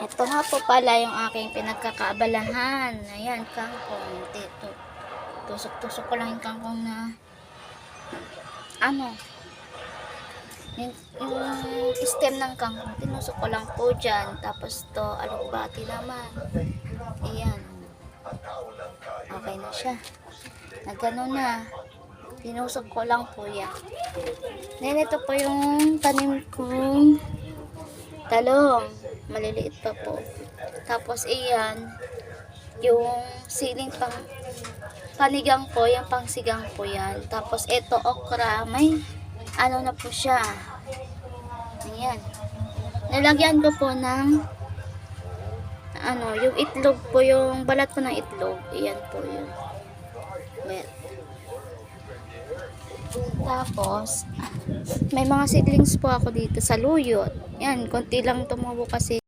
Ito nga po pala yung aking pinagkakaabalahan. Ayan, kangkong. Dito. Tusok-tusok ko lang yung kangkong na ano, yung stem ng kangkong. Tinusok ko lang po dyan. Tapos to, alugbati naman. Ayan. Okay na siya. Nagano na. Tinusok ko lang po yan. Then ito po yung tanim kong talong. Maliliit pa po. Tapos iyan, yung siling panigang po, yung pangsigang po yan. Tapos ito okra, may ano na po siya. Ayan. Nilagyan ko po ng ano, yung itlog po, yung balat po ng itlog. Ayan po yun. Well, tapos, may mga seedlings po ako dito sa luyot. Yan, konti lang tumubo kasi